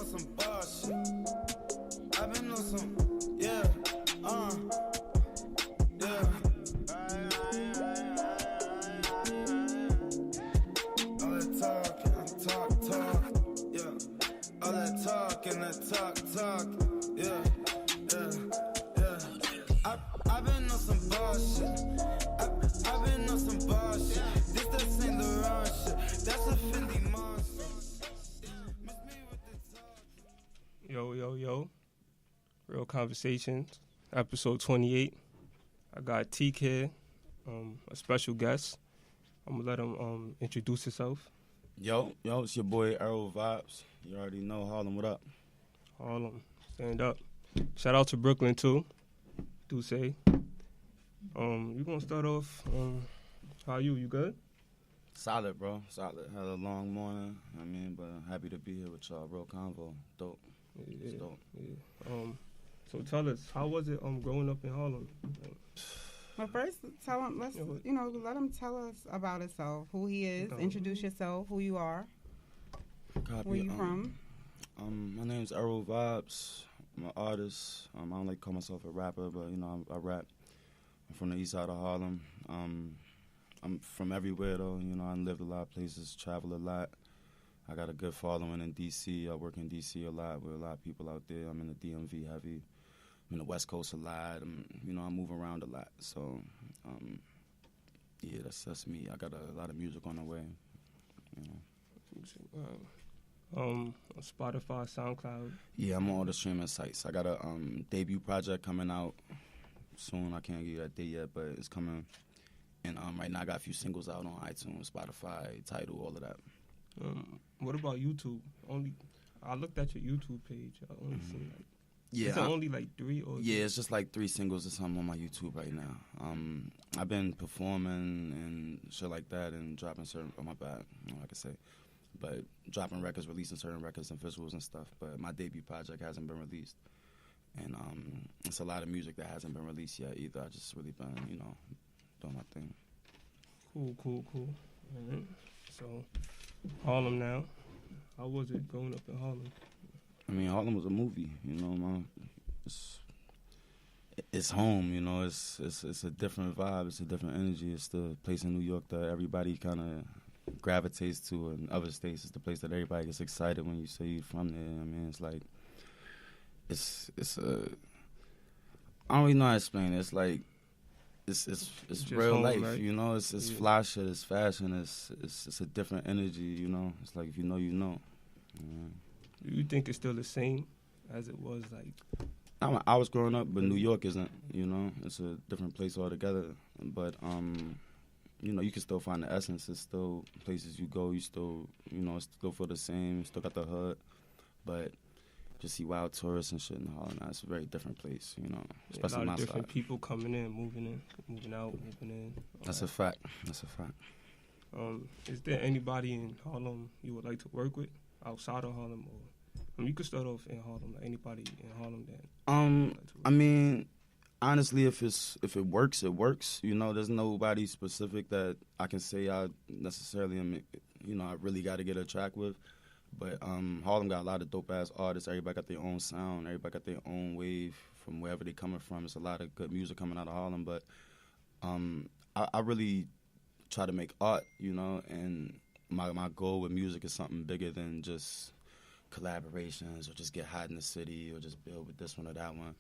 some bullshit. I've been on some, yeah, yeah. All that talk, yeah. All that talk, yeah, yeah. I've been on some bullshit. I've been on some bullshit. This that Saint Laurent shit. That's a Fendi monster. Yo. Real Conversations, episode 28. I got Teak here, a special guest. I'm gonna let him introduce himself. Yo, it's your boy Errol Vibes. You already know Harlem, what up? Harlem, stand up. Shout out to Brooklyn too. Do say. You gonna start off? How you? You good? Solid, bro. Solid. Had a long morning. But I'm happy to be here with y'all. Real convo. Dope. Yeah, it's dope. Yeah. So tell us, how was it growing up in Harlem? Well, first, tell him. Let him tell us about himself, who he is. Introduce yourself, who you are. Copy. Where you from? My name's Errol Vibes. I'm an artist. I don't like to call myself a rapper, but I rap. I'm from the east side of Harlem. I'm from everywhere though. I lived a lot of places, travel a lot. I got a good following in D.C. I work in D.C. a lot with a lot of people out there. I'm in the DMV heavy. I'm in the West Coast a lot. I move around a lot. So, yeah, that's me. I got a lot of music on the way. Spotify, SoundCloud. Yeah, I'm on all the streaming sites. I got a debut project coming out soon. I can't give you that date yet, but it's coming. And right now I got a few singles out on iTunes, Spotify, Tidal, all of that. What about YouTube? I looked at your YouTube page. I only seen yeah, is it only like 3 or? Yeah, it's just like 3 singles or something on my YouTube right now. I've been performing and shit like that and dropping certain. Oh my bad, I can say, but dropping records, releasing certain records and visuals and stuff. But my debut project hasn't been released, and it's a lot of music that hasn't been released yet either. I just really been doing my thing. Cool. Right. So, Harlem now. How was it growing up in Harlem? Harlem was a movie. It's home. It's a different vibe. It's a different energy. It's the place in New York that everybody kind of gravitates to. In other states, it's the place that everybody gets excited when you say you're from there. It's like it's I don't really know how to explain it. It's like it's real home, life, right? It's fly shit, it's fashion, it's a different energy, It's like if you know, you know. Do you think it's still the same as it was like? I was growing up, but New York isn't, It's a different place altogether. But you can still find the essence. It's still places you go, you still, still feel the same. You still got the hood, but just see wild tourists and shit in Harlem. It's a very different place, Especially a lot my of different side. people coming in, moving out, moving in. That's a fact. Is there anybody in Harlem you would like to work with outside of Harlem, or you could start off in Harlem? Like anybody in Harlem that? Honestly, if it works, it works. There's nobody specific that I can say I necessarily am. I really got to get a track with. But Harlem got a lot of dope-ass artists. Everybody got their own sound. Everybody got their own wave from wherever they coming from. It's a lot of good music coming out of Harlem. But I really try to make art, and my goal with music is something bigger than just collaborations or just get hot in the city or just build with this one or that one.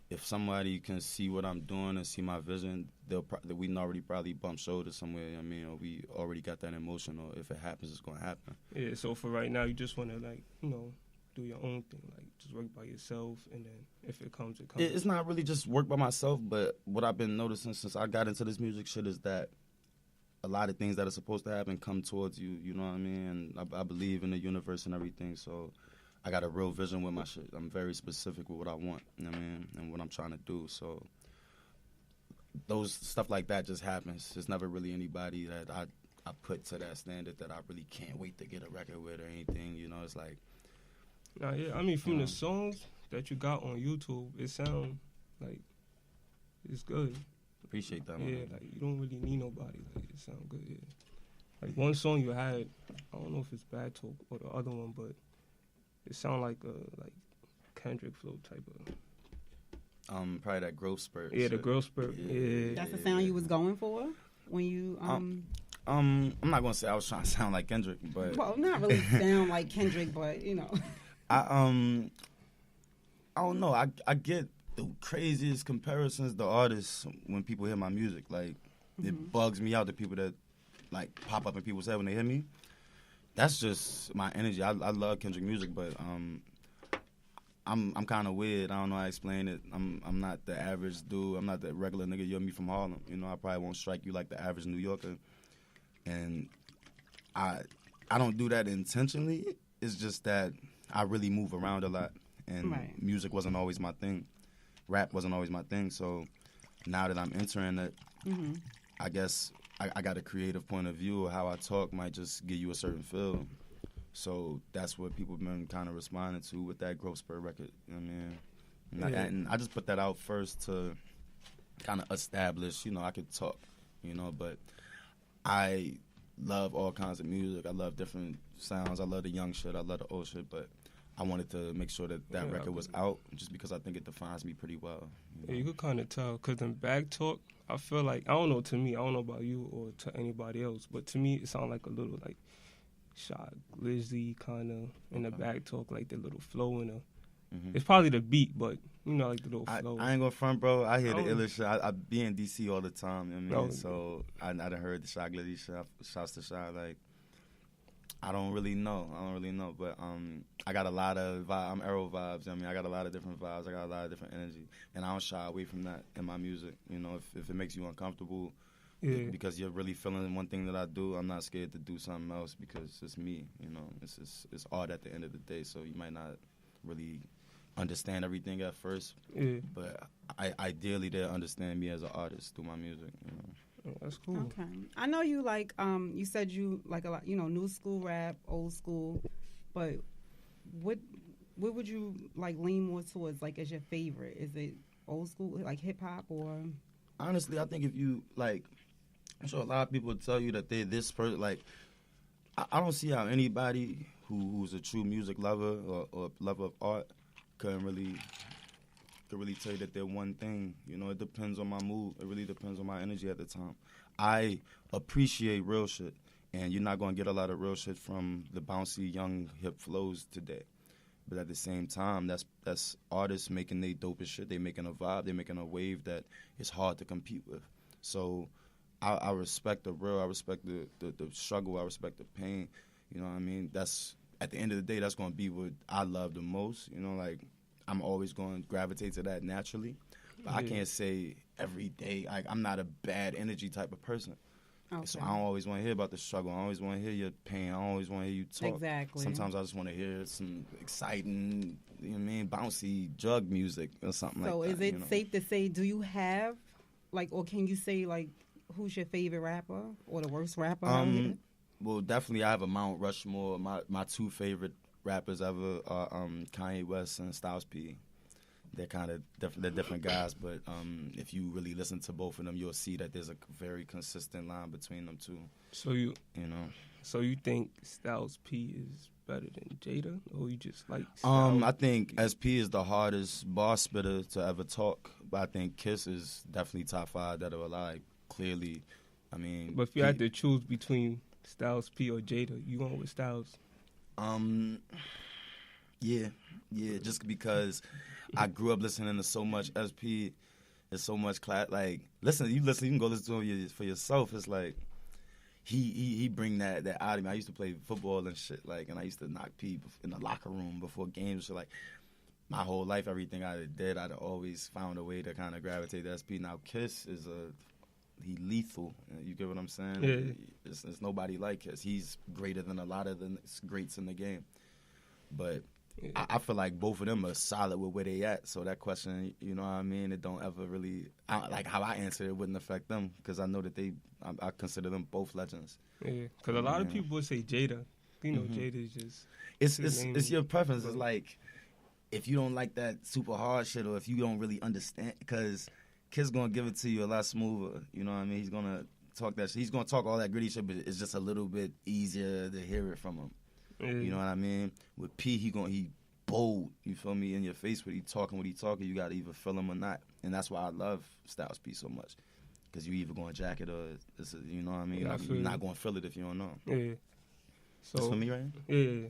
If somebody can see what I'm doing and see my vision, we already probably bump shoulders somewhere. Or we already got that emotion. Or if it happens, it's gonna happen. Yeah. So for right now, you just want to do your own thing, just work by yourself, and then if it comes, it comes. It's not really just work by myself, but what I've been noticing since I got into this music shit is that a lot of things that are supposed to happen come towards you. You know what I mean? And I believe in the universe and everything. So I got a real vision with my shit. I'm very specific with what I want, and what I'm trying to do. So those stuff like that just happens. There's never really anybody that I put to that standard that I really can't wait to get a record with or anything. It's like. From the songs that you got on YouTube, it sounds like it's good. Appreciate that, man. Yeah, you don't really need nobody. It sounds good, yeah. One song you had, I don't know if it's Bad Talk or the other one, but It sound like Kendrick flow type of. Probably that growth spurt. Yeah, the growth spurt. Yeah. That's the sound you was going for when you I'm not gonna say I was trying to sound like Kendrick, but well, not really sound like Kendrick, but I don't know. I get the craziest comparisons to artists when people hear my music. Like it bugs me out, the people that like pop up in people's head when they hear me. That's just my energy. I love Kendrick music, but I'm kind of weird. I don't know how to explain it. I'm not the average dude. I'm not the regular nigga. You're me from Harlem. You know, I probably won't strike you like the average New Yorker. And I don't do that intentionally. It's just that I really move around a lot, and music wasn't always my thing. Rap wasn't always my thing. So now that I'm entering it, I guess I got a creative point of view of how I talk might just give you a certain feel. So that's what people have been kind of responding to with that Growth Spur record. You know what I mean? And I just put that out first to kind of establish, I could talk, but I love all kinds of music. I love different sounds. I love the young shit. I love the old shit, but I wanted to make sure that record was out just because I think it defines me pretty well. Yeah, you could kind of tell, because in Back Talk, I feel like, I don't know, to me, I don't know about you or to anybody else, but to me, it sounds like a little, like, Shot Glizzy kind of in the Back Talk, like the little flow in the, it's probably the beat, but, like the little flow. I ain't gonna front, bro. I hear the illest shit. I be in D.C. all the time, you know what I mean? So I done heard the Shot Glizzy shit, shouts to Shot, like, I don't really know, but I got a lot of I'm Errol vibes. I got a lot of different vibes. I got a lot of different energy, and I don't shy away from that in my music. If it makes you uncomfortable, because you're really feeling one thing that I do, I'm not scared to do something else because it's me. It's art at the end of the day. So you might not really understand everything at first, but ideally they'll understand me as an artist through my music. That's cool. Okay. I know you like, you said you like a lot, new school rap, old school, but what would you like lean more towards, like, as your favorite? Is it old school, like hip hop, or? Honestly, I think if you, like, I'm sure a lot of people would tell you that they're this person, like, I don't see how anybody who's a true music lover or lover of art could really tell you that they're one thing. It depends on my mood. It really depends on my energy at the time. I appreciate real shit, and you're not going to get a lot of real shit from the bouncy, young, hip flows today. But at the same time, that's artists making their dopest shit. They making a vibe. They making a wave that is hard to compete with. So I respect the real. I respect the struggle. I respect the pain. You know what I mean? That's, at the end of the day, that's going to be what I love the most. Like, I'm always going to gravitate to that naturally. But I can't say every day. Like, I'm not a bad energy type of person. Okay. So I don't always want to hear about the struggle. I always want to hear your pain. I always want to hear you talk. Exactly. Sometimes I just want to hear some exciting, bouncy drug music or something like that. So is it safe to say, do you have, like, or can you say, like, who's your favorite rapper or the worst rapper? Well, definitely I have a Mount Rushmore. My two favorite rappers ever are Kanye West and Styles P. They're kind of different guys, but if you really listen to both of them, you'll see that there's a very consistent line between them two. So So you think Styles P is better than Jada, or you just like Styles? I think SP is the hardest bar spitter to ever talk, but I think Kiss is definitely top 5 that are alive. Clearly, But if you had to choose between Styles P or Jada, you going with Styles? Yeah, just because I grew up listening to so much SP, there's so much like you can go listen to him for yourself. It's like he bring that out of me. I used to play football and shit, like, and I used to knock people in the locker room before games. So like my whole life, everything I did, I'd always found a way to kind of gravitate to SP. Now Kiss is he lethal. You get what I'm saying? Yeah. It's nobody like Kiss. He's greater than a lot of the greats in the game. But I feel like both of them are solid with where they at. So that question, you know what I mean? It don't ever really, like how I answer it wouldn't affect them because I know that I consider them both legends. Yeah, because a lot of people would say Jada. Jada is just... It's your preference. It's like, if you don't like that super hard shit or if you don't really understand, because Kid's going to give it to you a lot smoother. You know what I mean? He's going to talk that shit. He's going to talk all that gritty shit, but it's just a little bit easier to hear it from him. You know what I mean? With P, he bold. You feel me? In your face, when he talking, you gotta either feel him or not. And that's why I love Styles P so much. Because you either going to jack it or you know what I mean? Yeah, like, you're not going to feel it if you don't know. Yeah. So That's for me, right? Yeah.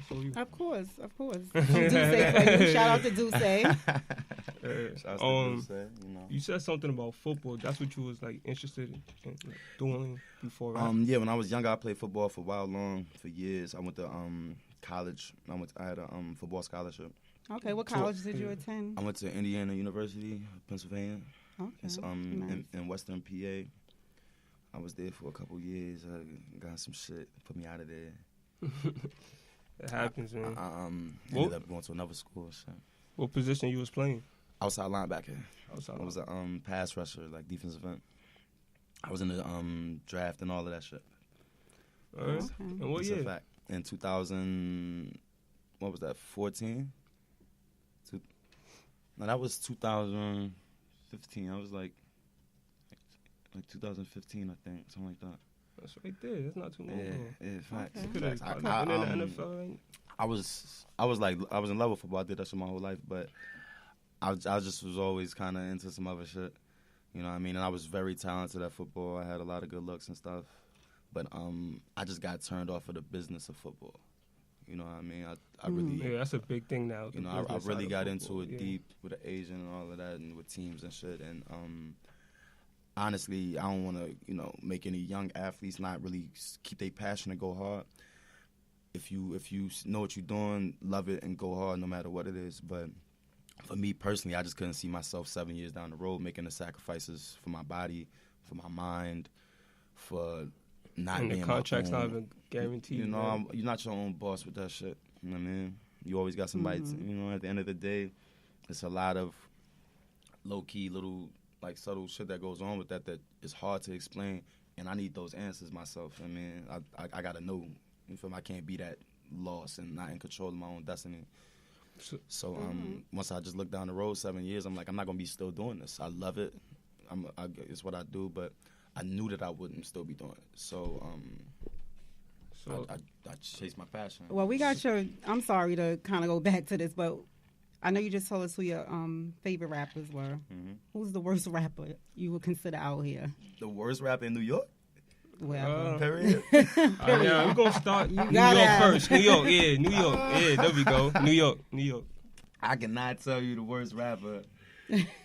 So you. Of course. Duce for you. Shout out to Duce. Shout out to Duce, you know. You said something about football. That's what you was like interested in like, doing before, right? Yeah, when I was younger, I played football for a while long, for years. I went to college. I had a football scholarship. Okay, what college did you attend? I went to Indiana University, Pennsylvania. Okay. It's nice. in Western PA. I was there for a couple years. I got some shit, put me out of there. It happens, man. I ended up going to another school. So. What position you was playing? Outside linebacker. Outside. I was a pass rusher, like defensive end. I was in the draft and all of that shit. All right. Okay. And what It's year? a fact. In 2000, what was that? 14. No, that was 2015. I was like 2015, I think, something like that. That's right there. That's not too long ago. Yeah, facts. Okay. Could have Facts. been in the NFL. Ain't? I was in love with football. I did that shit my whole life, but I just was always kind of into some other shit. You know what I mean? And I was very talented at football. I had a lot of good looks and stuff. But I just got turned off of the business of football. You know what I mean? I really... Yeah, that's a big thing now. You know, I really got into it yeah. deep with the Asian and all of that and with teams and shit. And honestly, I don't want to, make any young athletes not really keep their passion and go hard. If you know what you're doing, love it and go hard no matter what it is. But for me personally, I just couldn't see myself 7 years down the road making the sacrifices for my body, for my mind, for not and being the contract's my own. not even guaranteed. You know, right? you're not your own boss with that shit. You know what I mean? You always got somebody, at the end of the day, it's a lot of low-key, little, like, subtle shit that goes on with that is hard to explain, and I need those answers myself. I mean, I got to know. You feel me? I can't be that lost and not in control of my own destiny. So once I just look down the road 7 years, I'm like, I'm not going to be still doing this. I love it. It's what I do, but I knew that I wouldn't still be doing it. So I chased my passion. Well, we got I'm sorry to kind of go back to this, but I know you just told us who your favorite rappers were. Mm-hmm. Who's the worst rapper you would consider out here? The worst rapper in New York? Well, Period. Yeah, we're going to start New gotta York have- first. New York, yeah, New York. Yeah, there we go. New York. I cannot tell you the worst rapper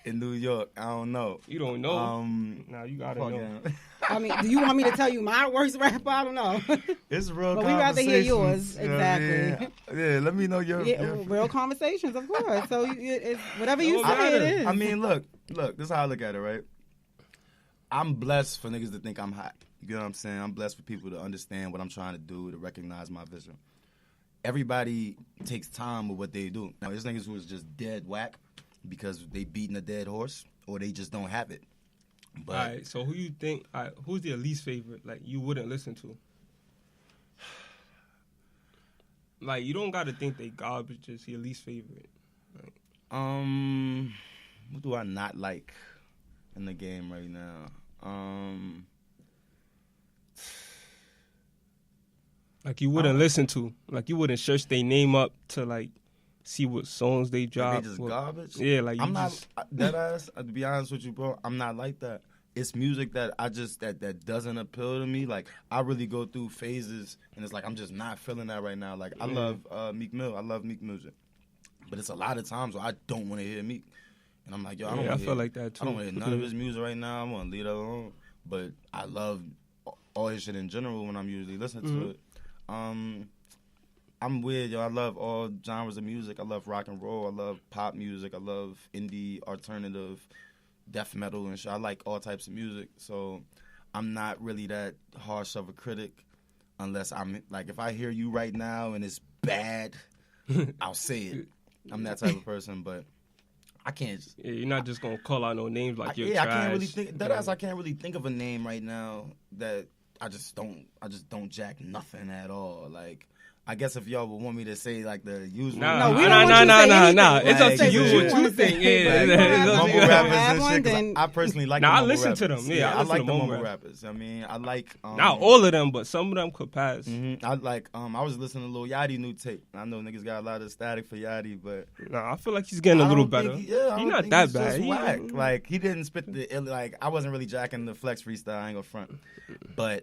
in New York. I don't know. You don't know? Nah, you got to know. I mean, do you want me to tell you my worst rapper? I don't know. It's real But we rather hear yours, conversations, you know what I exactly. mean? Yeah, let me know your... Real conversations, of course. So it's whatever you I- say, it is. I mean, look, this is how I look at it, right? I'm blessed for niggas to think I'm hot. You know what I'm saying? I'm blessed for people to understand what I'm trying to do, to recognize my vision. Everybody takes time with what they do. Now, there's niggas who is just dead whack because they beating a dead horse or they just don't have it. But All right, so who you think, who's your least favorite, like, you wouldn't listen to? Like, you don't got to think they garbage, just your least favorite. Like, what do I not like in the game right now? like you wouldn't listen to. Like, you wouldn't search their name up to, like, see what songs they drop. They just or- garbage? Yeah, like, I'm you not just... that ass. To be honest with you, bro, I'm not like that. It's music that I just that doesn't appeal to me. Like, I really go through phases, and it's like I'm just not feeling that right now. Like, I love Meek Mill. I love Meek music, but it's a lot of times where I don't want to hear Meek, and I'm like, yo, I don't. Yeah, I wanna feel hear, like that, too. I don't want to hear none of his music right now. I want to leave that alone. But I love all his shit in general when I'm usually listening to it. I'm weird, yo. I love all genres of music. I love rock and roll. I love pop music. I love indie, alternative, death metal and shit. I like all types of music. So I'm not really that harsh of a critic unless I'm like, if I hear you right now and it's bad, I'll say it. I'm that type of person, but I can't. Yeah, you're not just going to call out no names like you're I trash. can't really think. I can't really think of a name right now that I just don't jack nothing at all. Like, I guess if y'all would want me to say like the usual, Nah. We don't want you to say anything. It's up Like, to you yeah. what you think. Yeah, Like, it's up to mumble you. rappers Have and one, shit. 'Cause then- I personally like. Nah, the I mumble listen to rappers. them. Yeah, I I listen like to the mumble mumble rap. rappers. I mean, I like. Not all of them, but some of them could pass. I like. I was listening to Lil Yachty new tape. I know niggas got a lot of static for Yachty, but Nah, I feel like he's getting a I little don't better. think I He's don't not think that he's bad. just He- whack. Like he didn't spit the like. I wasn't really jacking the flex freestyle. I ain't gonna front, but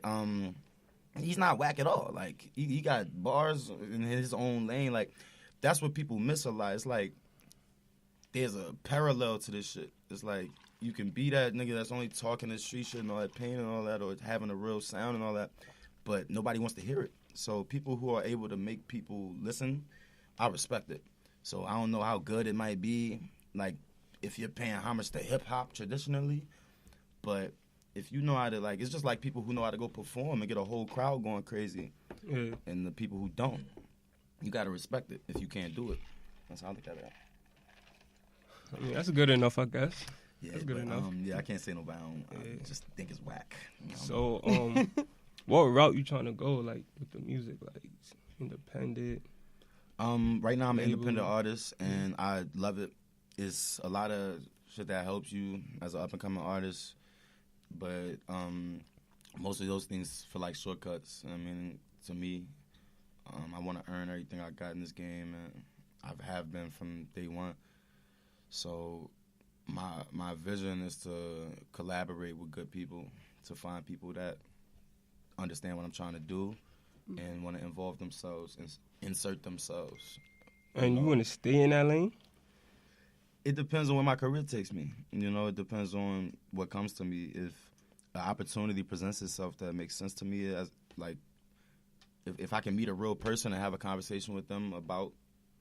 he's not whack at all. Like he got bars in his own lane. Like that's what people miss a lot. It's like there's a parallel to this shit. It's like you can be that nigga that's only talking the street shit and all that pain and all that, or having a real sound and all that, but nobody wants to hear it. So people who are able to make people listen, I respect it. So I don't know how good it might be, like if you're paying homage to hip hop traditionally, but if you know how to, like, it's just like people who know how to go perform and get a whole crowd going crazy, Yeah. and the people who don't, you gotta respect it if you can't do it. That's how I look at it. I mean, that's good enough, I guess. Yeah, That's good but, enough. Yeah, I can't say no, but I Yeah. just think it's whack. You know? So, what route you trying to go, like, with the music? Like, independent? Right now I'm an Label. independent artist, and I love it. It's a lot of shit that helps you as an up and coming artist, but most of those things feel like shortcuts. I mean, to me, I want to earn everything I got in this game, and I have been from day one. So my vision is to collaborate with good people, to find people that understand what I'm trying to do and want to involve themselves and insert themselves. And you want to stay in that lane? It depends on where my career takes me. You know, it depends on what comes to me. If an opportunity presents itself that makes sense to me, as like if I can meet a real person and have a conversation with them about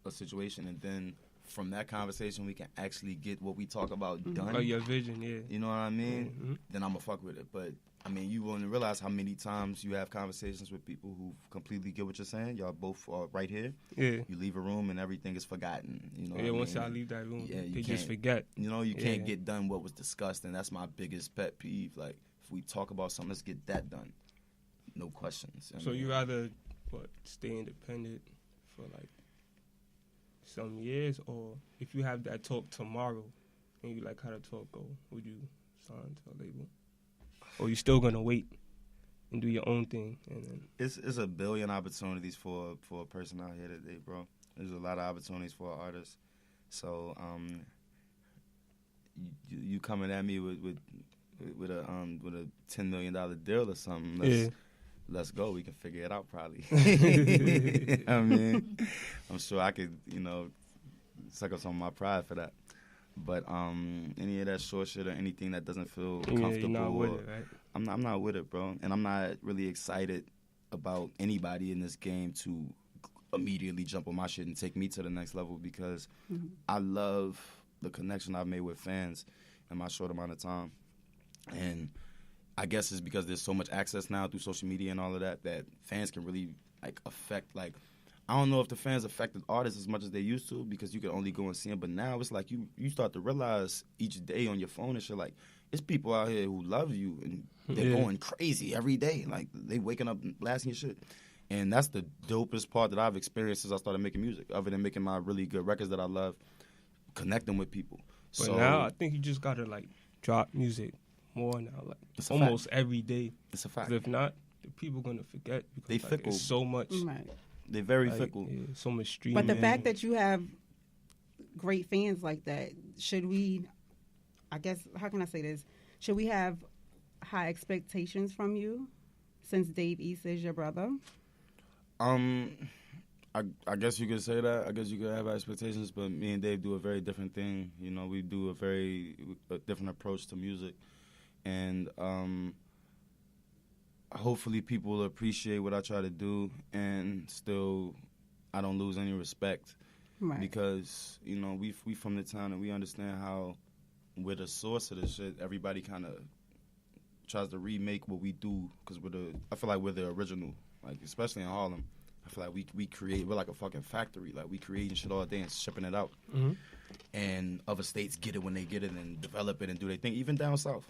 a situation, and then from that conversation we can actually get what we talk about done. Oh, your vision, yeah. You know what I mean? Mhm. Then I'm going to fuck with it. But, I mean, you won't realize how many times you have conversations with people who completely get what you're saying. Y'all both are right here. Yeah. You leave a room and everything is forgotten. You know Yeah, what I once mean? y'all leave that room, Yeah, you they just can't- forget. You know, you Yeah. can't get done what was discussed, and that's my biggest pet peeve. Like, if we talk about something, let's get that done. No questions. I So mean, you rather, stay independent for, like, some years, or if you have that talk tomorrow and you like how the talk go, would you sign to a label? Or you still gonna wait and do your own thing and then it's a billion opportunities for a person out here today, bro. There's a lot of opportunities for an artist. So you coming at me with a $10 million deal or something? Let's go. We can figure it out probably. I mean, I'm sure I could, suck up some of my pride for that. But any of that short shit or anything that doesn't feel comfortable, you're not with it, right? I'm not with it, bro. And I'm not really excited about anybody in this game to immediately jump on my shit and take me to the next level, because I love the connection I've made with fans in my short amount of time. And I guess it's because there's so much access now through social media and all of that fans can really affect. Like, I don't know if the fans affected artists as much as they used to, because you could only go and see them. But now it's like you start to realize each day on your phone and shit, like, it's people out here who love you and they're going crazy every day. Like, they waking up and blasting your shit. And that's the dopest part that I've experienced since I started making music, other than making my really good records that I love, connecting with people. But so now I think you just gotta drop music more now, almost every day. It's a fact. 'Cause if not, the people gonna forget because They fickle. it's so much. Right. They're very fickle. Yeah, so much streaming. But the fact that you have great fans like that, should we, I guess, how can I say this? Should we have high expectations from you since Dave East is your brother? I guess you could say that. I guess you could have expectations, but me and Dave do a very different thing. You know, we do a different approach to music. And hopefully people will appreciate what I try to do, and still I don't lose any respect. Right. Because, we from the town and we understand how we're the source of this shit. Everybody kind of tries to remake what we do, because I feel like we're the original, especially in Harlem. I feel like we're like a fucking factory. Like, we creating shit all day and shipping it out. Mm-hmm. And other states get it when they get it and develop it and do their thing. Even down south.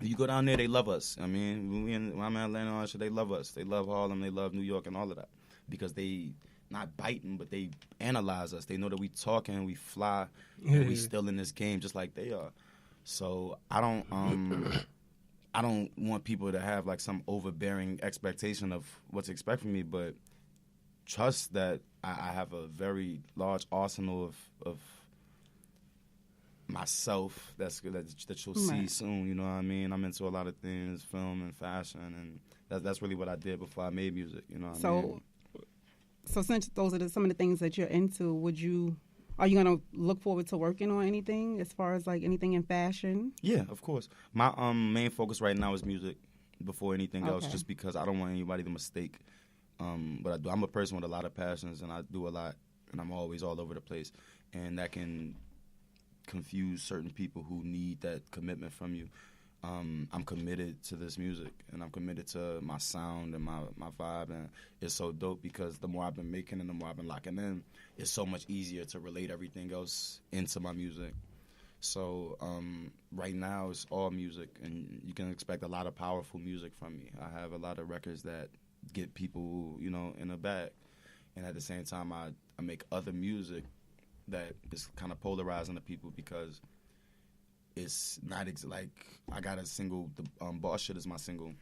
You go down there, they love us. I mean, when I'm in Atlanta and all that shit, they love us. They love Harlem, they love New York and all of that. because they not biting, but they analyze us. They know that we talking, we fly, and we still in this game just like they are. So I don't want people to have like some overbearing expectation of what to expect from me, but trust that I have a very large arsenal of myself that you'll see soon. You know what I mean? I'm into a lot of things, film and fashion, and that's really what I did before I made music. You know what I mean? So since those are some of the things that you're into, are you gonna look forward to working on anything as far as like anything in fashion? Yeah, of course. My main focus right now is music before anything else, just because I don't want anybody to mistake what I do. I'm a person with a lot of passions, and I do a lot, and I'm always all over the place, and that can confuse certain people who need that commitment from you. I'm committed to this music, and I'm committed to my sound and my vibe, and it's so dope because the more I've been making and the more I've been locking in, it's so much easier to relate everything else into my music. So right now it's all music, and you can expect a lot of powerful music from me. I have a lot of records that get people, you know, in a bag, and at the same time I make other music that is kind of polarizing to people because it's not like I got a single, the Boss Shit is my single,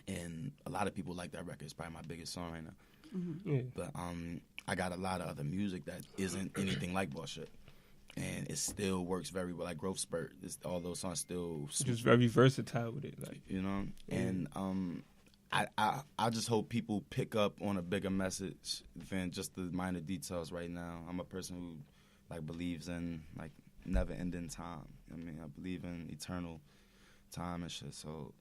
and a lot of people like that record. It's probably my biggest song right now. Mm-hmm. Yeah. But I got a lot of other music that isn't anything like Boss Shit, and it still works very well. Like Growth Spurt, all those songs still just very versatile with it, like, you know. And I just hope people pick up on a bigger message than just the minor details right now. I'm a person who like believes in like never-ending time. I mean, I believe in eternal time and shit. So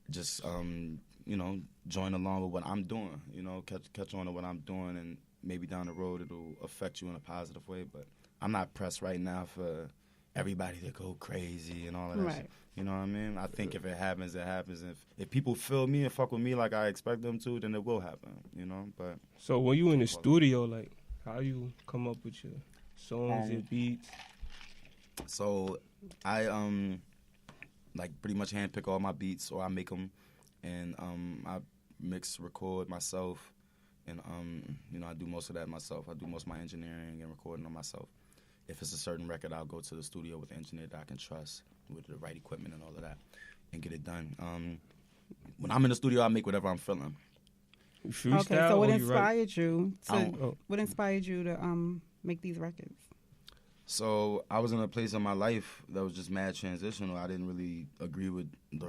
just you know, join along with what I'm doing. You know, catch on to what I'm doing, and maybe down the road it'll affect you in a positive way. But I'm not pressed right now for everybody to go crazy and all of that shit. You know what I mean? I think if it happens, it happens. If people feel me and fuck with me like I expect them to, then it will happen. You know. But so when you in the studio, like, how you come up with your songs and beats? So I like pretty much handpick all my beats, or I make them, and I mix, record myself, and you know, I do most of that myself. I do most of my engineering and recording on myself. If it's a certain record, I'll go to the studio with an engineer that I can trust with the right equipment and all of that, and get it done. When I'm in the studio, I make whatever I'm feeling. Freestyle, okay, so what what inspired you to make these records? So I was in a place in my life that was just mad transitional. I didn't really agree with the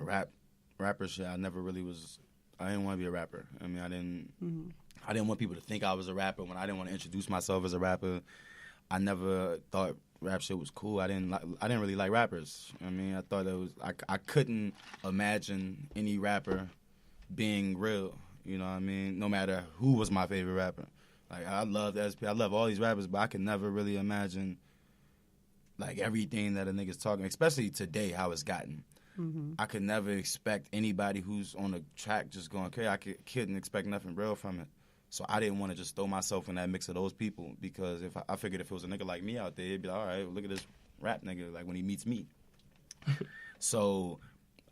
rapper shit. I never really was. I didn't want to be a rapper. I mean, I didn't want people to think I was a rapper when I didn't want to introduce myself as a rapper. I never thought rap shit was cool. I didn't really like rappers. I mean, I thought it was. I couldn't imagine any rapper being real. You know what I mean? No matter who was my favorite rapper. Like, I loved SP. I love all these rappers, but I could never really imagine like everything that a nigga's talking, especially today, how it's gotten. Mm-hmm. I could never expect anybody who's on the track just going crazy. I couldn't expect nothing real from it. So I didn't want to just throw myself in that mix of those people, because if I figured if it was a nigga like me out there, it'd be like, all right, well, look at this rap nigga, like when he meets me. So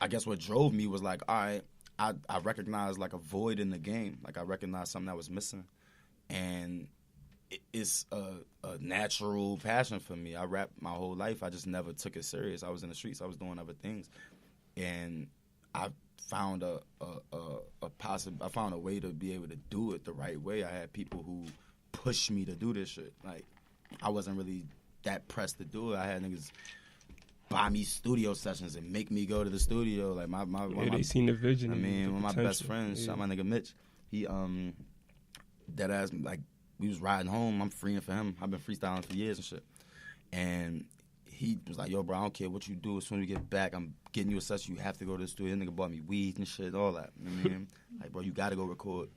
I guess what drove me was like, all right, I recognized like a void in the game. Like I recognized something that was missing. And it's a natural passion for me. I rap my whole life. I just never took it serious. I was in the streets. I was doing other things, and I found I found a way to be able to do it the right way. I had people who pushed me to do this shit. Like, I wasn't really that pressed to do it. I had niggas buy me studio sessions and make me go to the studio. Like they seen the vision. I mean, one of my best friends, shout my nigga Mitch. He dead ass, like, we was riding home. I'm freeing for him. I've been freestyling for years and shit. And he was like, yo, bro, I don't care what you do. As soon as you get back, I'm getting you a session. You have to go to the studio. That nigga bought me weed and shit, all that. You know what I mean? Like, bro, you got to go record.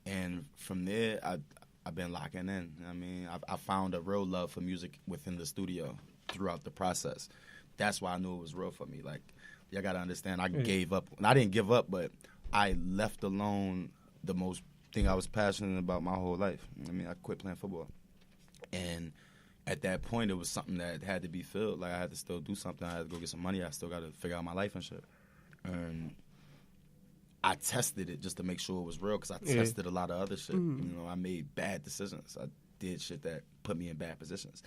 And from there, I've been locking in. I mean, I found a real love for music within the studio throughout the process. That's why I knew it was real for me. Like, y'all got to understand, I gave up. And I didn't give up, but I left alone the most thing I was passionate about my whole life. I mean, I quit playing football. And at that point, it was something that had to be filled. Like, I had to still do something. I had to go get some money. I still got to figure out my life and shit. And I tested it just to make sure it was real because I tested a lot of other shit. You know, I made bad decisions. I did shit that put me in bad positions.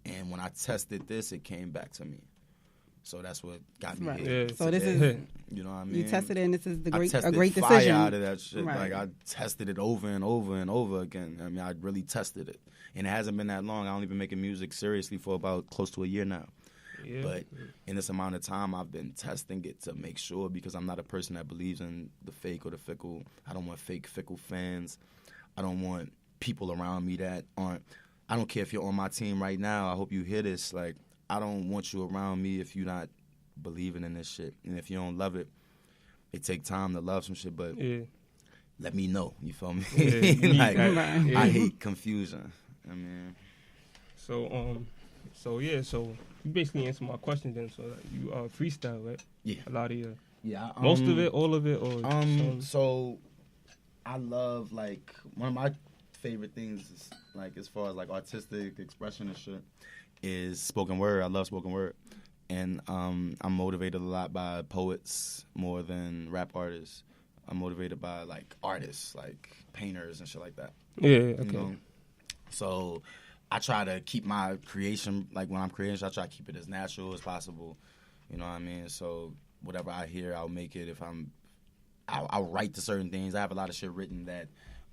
And when I tested this, it came back to me. So that's what got me here. So this is, you know what I mean? You tested it, and this is a great fire decision. Out of that shit. Right. Like I tested it over and over and over again. I mean, I really tested it, and it hasn't been that long. I only been making music seriously for about close to a year now. Yeah. But in this amount of time, I've been testing it to make sure because I'm not a person that believes in the fake or the fickle. I don't want fake, fickle fans. I don't want people around me that aren't. I don't care if you're on my team right now. I hope you hear this. Like, I don't want you around me if you're not believing in this shit. And if you don't love it, it take time to love some shit, but let me know. You feel me? Like, I hate confusion. I mean. So you basically answered my question then. So like, you freestyle, right? Yeah. A lot of your. Yeah. Most of it, all of it, or so I love, like, one of my favorite things is, like, as far as like artistic expression and shit is spoken word. I love spoken word. And I'm motivated a lot by poets more than rap artists. I'm motivated by like artists, like painters and shit like that. Yeah, okay. You know? So I try to keep my creation, like when I'm creating, I try to keep it as natural as possible. You know what I mean? So whatever I hear, I'll make it. I'll write to certain things. I have a lot of shit written that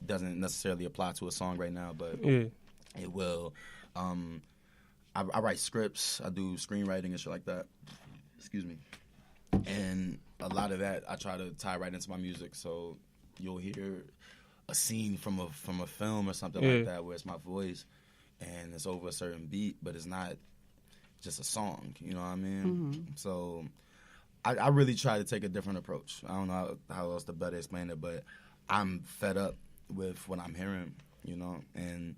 doesn't necessarily apply to a song right now, but it will. I write scripts. I do screenwriting and shit like that. Excuse me. And a lot of that I try to tie right into my music. So you'll hear a scene from a film or something like that where it's my voice and it's over a certain beat, but it's not just a song. You know what I mean? Mm-hmm. So I really try to take a different approach. I don't know how else to better explain it, but I'm fed up with what I'm hearing, you know, and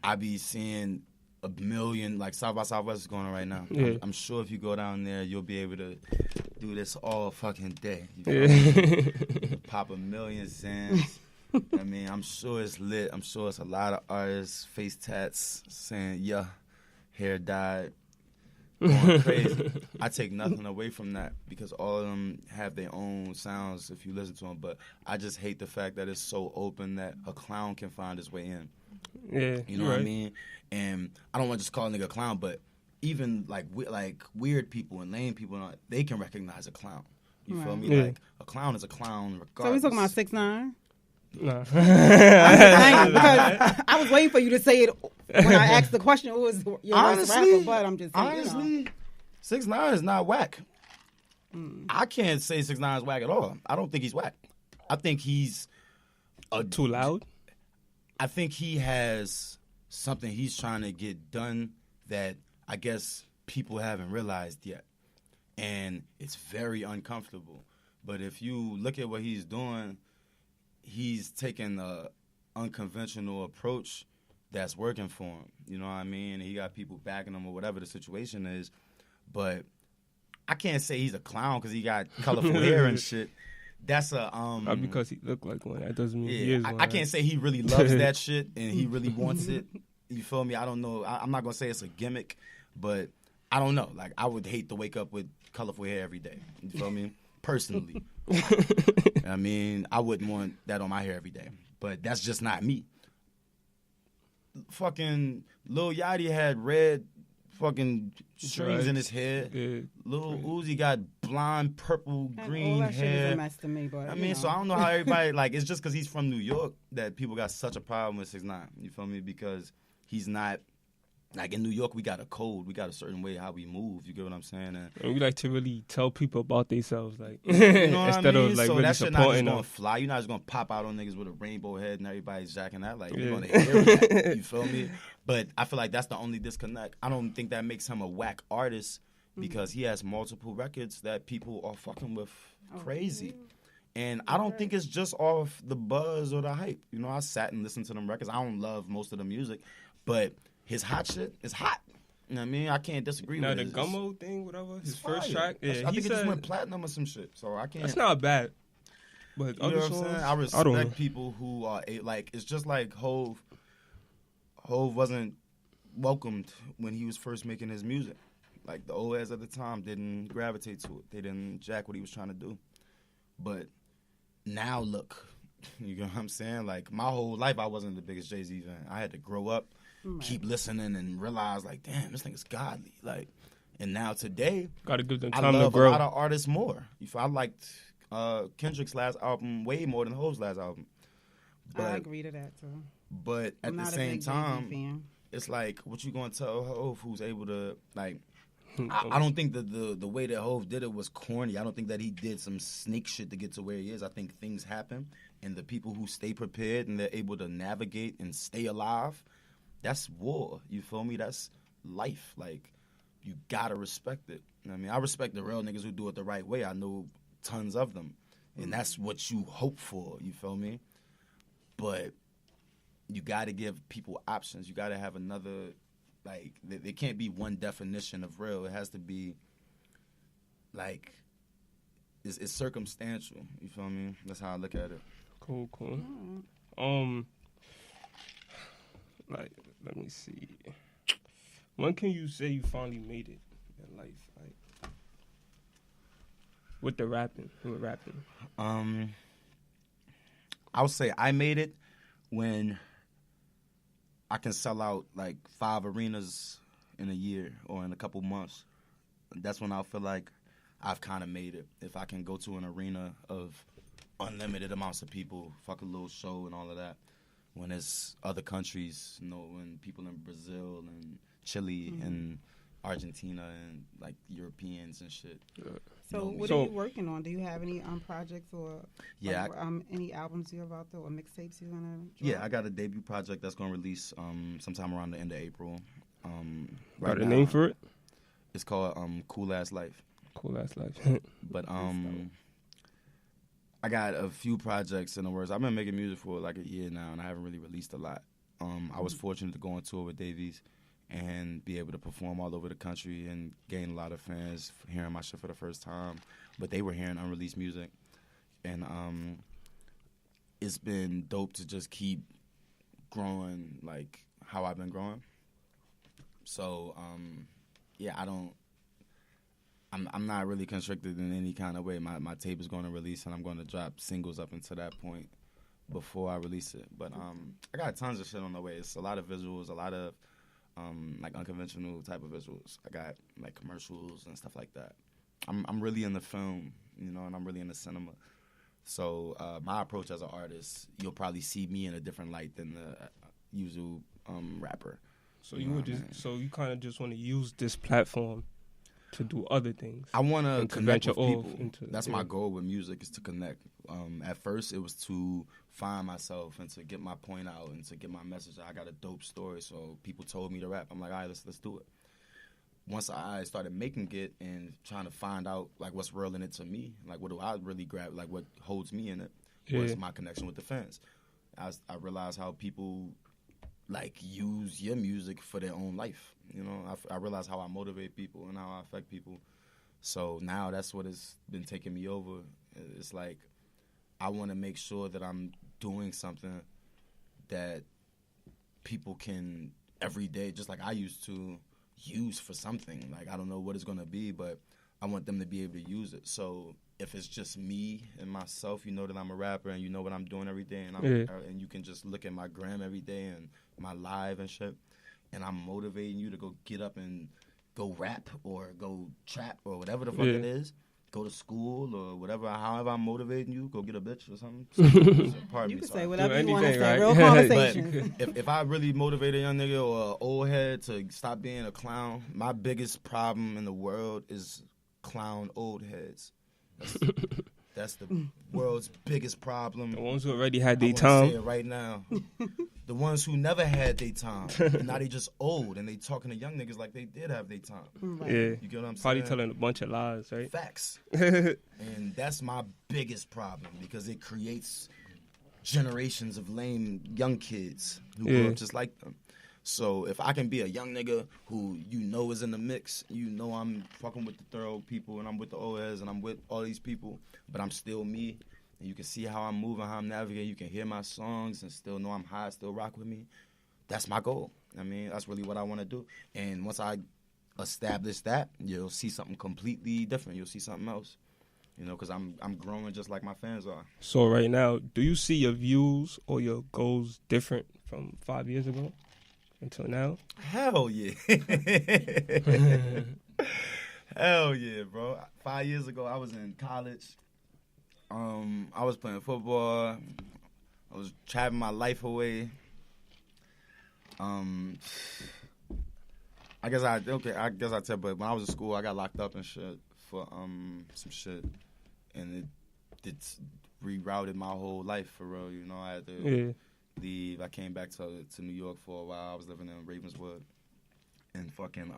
I be seeing a million, like South by Southwest is going on right now. Yeah. I'm sure if you go down there, you'll be able to do this all fucking day. You know? Pop a million cents. I mean, I'm sure it's lit. I'm sure it's a lot of artists, face tats, saying, yeah, hair dyed, going crazy. I take nothing away from that because all of them have their own sounds if you listen to them, but I just hate the fact that it's so open that a clown can find his way in. Yeah, you know what I mean? And I don't want to just call a nigga a clown, but even like weird people and lame people, they can recognize a clown. You feel me? Yeah. Like a clown is a clown regardless. So we talking about 6ix9ine? No. Because I was waiting for you to say it when I asked the question. It was your rapper, but I'm just saying, honestly, 6ix9ine is not whack. I can't say 6ix9ine is whack at all. I don't think he's whack. I think he's too loud. I think he has something he's trying to get done that I guess people haven't realized yet. And it's very uncomfortable. But if you look at what he's doing, he's taking an unconventional approach that's working for him. You know what I mean? And he got people backing him or whatever the situation is. But I can't say he's a clown because he got colorful hair and shit. That's a not because he looked like one. That doesn't mean he is one. I can't say he really loves that shit and he really wants it. You feel me? I don't know. I'm not gonna say it's a gimmick, but I don't know. Like I would hate to wake up with colorful hair every day. You feel me? Personally, I mean, I wouldn't want that on my hair every day. But that's just not me. Fucking Lil Yachty had red fucking strings in his hair. Yeah. Lil Uzi got blonde, purple, green that hair. Shit is a mess to me, but I mean, so I don't know how everybody like. It's just because he's from New York that people got such a problem with 6ix9ine. You feel me? Because he's not like in New York. We got a code. We got a certain way how we move. You get what I'm saying? And we like to really tell people about themselves, like you know instead of like so really that shit not just supporting gonna fly. You're not just gonna pop out on niggas with a rainbow head and everybody's jacking that. Like you're gonna hear that. You feel me? But I feel like that's the only disconnect. I don't think that makes him a whack artist because he has multiple records that people are fucking with crazy. And I don't think it's just off the buzz or the hype. You know, I sat and listened to them records. I don't love most of the music, but his hot shit is hot. You know what I mean? I can't disagree with it. The Gummo thing, whatever, his first fire. track. Yeah, I think it just went platinum or some shit. So I can't. That's not bad. But you know what I'm saying? I respect people who are like. It's just like Hov. Hov wasn't welcomed when he was first making his music. Like the old heads at the time didn't gravitate to it. They didn't jack what he was trying to do. But now look. You know what I'm saying? Like, my whole life, I wasn't the biggest Jay-Z fan. I had to grow up, keep listening, and realize, like, damn, this thing is godly. Like, and now today, Gotta give them I time to love a grow. lot of artists more. I liked Kendrick's last album way more than Hove's last album. I agree to that, too. But at I'm the not a same big Jay-Z time, fan. it's like, what you gonna tell Hove, who's able to, like, I don't think that the way that Hove did it was corny. I don't think that he did some snake shit to get to where he is. I think things happen, and the people who stay prepared and they're able to navigate and stay alive, that's war. You feel me? That's life. Like, you gotta respect it. I mean, I respect the real niggas who do it the right way. I know tons of them, and that's what you hope for. You feel me? But you gotta give people options. You gotta have another. Like, there can't be one definition of real. It has to be, like, it's circumstantial. You feel me? That's how I look at it. Cool. Like, let me see. When can you say you finally made it in life? Like, with rapping. I would say I made it when I can sell out like 5 arenas in a year or in a couple months. That's when I feel like I've kind of made it. If I can go to an arena of unlimited amounts of people, fuck a little show and all of that. When there's other countries, when people in Brazil and Chile and Argentina and like Europeans and shit. So what are you working on? Do you have any projects or yeah, any albums you're about to or mixtapes you're gonna drop? Yeah, I got a debut project that's gonna release sometime around the end of April. Got a name for it? It's called Cool Ass Life. Cool Ass Life. But I got a few projects in the works. I've been making music for like a year now, and I haven't really released a lot. I was fortunate to go on tour with Davies and be able to perform all over the country and gain a lot of fans hearing my shit for the first time. But they were hearing unreleased music. And it's been dope to just keep growing like how I've been growing. So, yeah, I'm not really constricted in any kind of way. My tape is going to release, and I'm going to drop singles up until that point before I release it. But I got tons of shit on the way. It's a lot of visuals, a lot of like unconventional type of visuals. I got like commercials and stuff like that. I'm really in the film, and I'm really in the cinema. So my approach as an artist, you'll probably see me in a different light than the usual rapper. So you kind of just want to use this platform to do other things. I want to connect with people. That's yeah. my goal with music, is to connect. At first, it was to find myself and to get my point out and to get my message. I got a dope story, so people told me to rap. I'm like, all right, let's do it. Once I started making it and trying to find out like what's real in it to me, like what do I really grab, like what holds me in it, was my connection with the fans. I realized how people like use your music for their own life. I realize how I motivate people and how I affect people. So now that's what has been taking me over. It's like I want to make sure that I'm doing something that people can every day, just like I used to, use for something. Like, I don't know what it's going to be, but I want them to be able to use it. So if it's just me and myself, you know that I'm a rapper and you know what I'm doing every day, and you can just look at my gram every day and my live and shit, and I'm motivating you to go get up and go rap or go trap or whatever the fuck it is, go to school or whatever, however I'm motivating you, go get a bitch or something. You can say whatever you want to say, right? Real But conversation. if I really motivate a young nigga or an old head to stop being a clown, my biggest problem in the world is clown old heads. That's the world's biggest problem. The ones who already had their I time. say it right now. The ones who never had their time. And now they just old and they talking to young niggas like they did have their time. Right. Yeah. You get what I'm saying? Probably telling a bunch of lies, right? Facts. And that's my biggest problem because it creates generations of lame young kids who grow up just like them. So if I can be a young nigga who is in the mix, I'm fucking with the thorough people and I'm with the old heads and I'm with all these people, but I'm still me, and you can see how I'm moving, how I'm navigating, you can hear my songs and still know I'm high, still rock with me. That's my goal. I mean, that's really what I want to do. And once I establish that, you'll see something completely different. You'll see something else. You know, because I'm growing just like my fans are. So right now, do you see your views or your goals different from 5 years ago until now? Hell yeah. Hell yeah, bro. 5 years ago, I was in college. I was playing football. I was traveling my life away. I guess I tell, but when I was in school, I got locked up and shit for some shit, and it rerouted my whole life for real. You know, I had to leave. I came back to New York for a while. I was living in Ravenswood, and fucking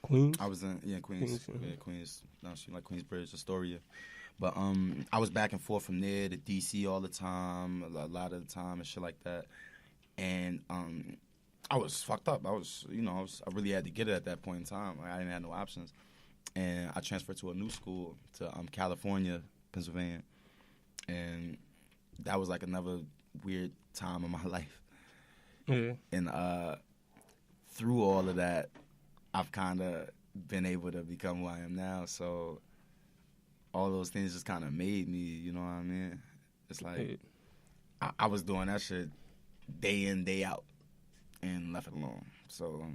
Queens. I was in Queens. Yeah, Queens. No, she like Queensbridge, Astoria. But I was back and forth from there to DC all the time, a lot of the time and shit like that. And I was fucked up. I really had to get it at that point in time. Like, I didn't have no options. And I transferred to a new school to California, Pennsylvania. And that was like another weird time in my life. Yeah. And through all of that, I've kind of been able to become who I am now. So all those things just kind of made me, you know what I mean? It's like I was doing that shit day in, day out, and left it alone. So,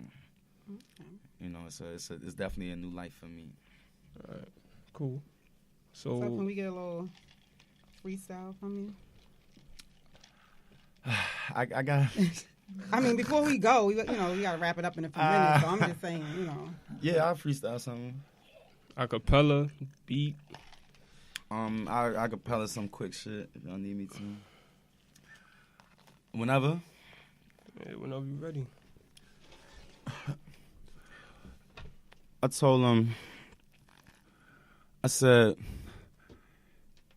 you know, it's definitely a new life for me. All right, cool. So can we get a little freestyle from you? I got. I mean, before we go, we gotta wrap it up in a few minutes. So I'm just saying, you know. Yeah, I'll freestyle something. Acapella, beat. I acapella some quick shit if y'all need me to. Whenever. Yeah, whenever you're ready. I told him, I said,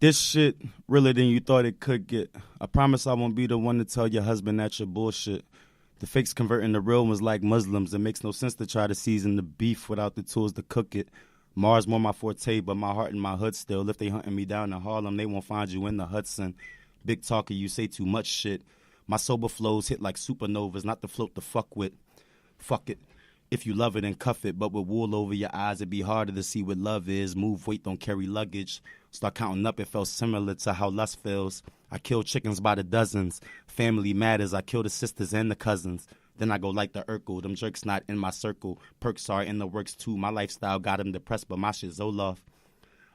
this shit realer than you thought it could get. I promise I won't be the one to tell your husband that you're bullshit. The fakes converting the real ones like Muslims. It makes no sense to try to season the beef without the tools to cook it. Mars more my forte, but my heart and my hood still. If they hunting me down in Harlem, they won't find you in the Hudson. Big talker, you say too much shit. My sober flows hit like supernovas, not to float the fuck with. Fuck it. If you love it, then cuff it. But with wool over your eyes, it'd be harder to see what love is. Move weight, don't carry luggage. Start counting up, it felt similar to how lust feels. I kill chickens by the dozens. Family matters, I kill the sisters and the cousins. Then I go like the Urkel. Them jerks not in my circle. Perks are in the works too. My lifestyle got them depressed, but my shit Zoloft.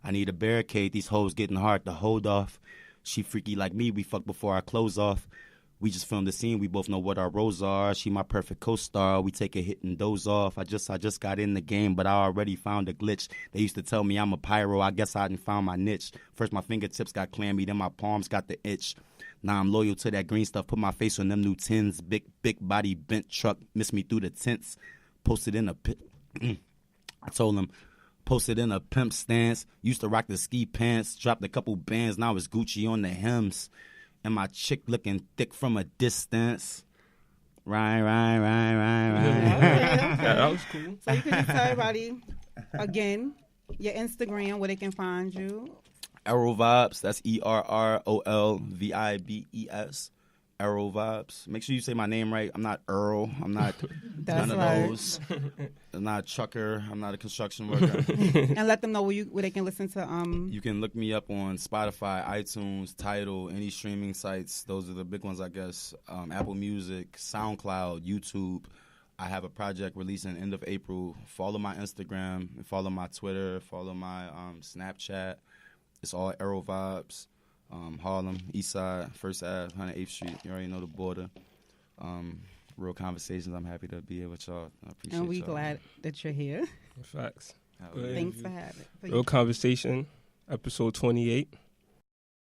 I need a barricade. These hoes getting hard to hold off. She freaky like me. We fuck before our clothes off. We just filmed the scene. We both know what our roles are. She my perfect co-star. We take a hit and doze off. I just got in the game, but I already found a glitch. They used to tell me I'm a pyro. I guess I didn't found my niche. First my fingertips got clammy, then my palms got the itch. Now I'm loyal to that green stuff. Put my face on them new tins. Big body bent truck. Miss me through the tents. Posted in a pit. I told him. Posted in a pimp stance. Used to rock the ski pants. Dropped a couple bands. Now it's Gucci on the hems. And my chick looking thick from a distance. Right. Yeah, that was cool. So you can just tell everybody, again, your Instagram, where they can find you. Errol Vibes. That's ERROLVIBES. Errol Vibes. Make sure you say my name right. I'm not Earl. I'm not none of those. I'm not a trucker. I'm not a construction worker. And let them know where they can listen to. You can look me up on Spotify, iTunes, Tidal, any streaming sites. Those are the big ones, I guess. Apple Music, SoundCloud, YouTube. I have a project releasing end of April. Follow my Instagram, follow my Twitter, follow my Snapchat. It's all Errol Vibes. Harlem, Eastside, First Ave, 108th Street. You already know the border. Real conversations. I'm happy to be here with y'all. I appreciate and we y'all. glad that you're here. Facts. Thanks for having it. Real Conversation, episode 28.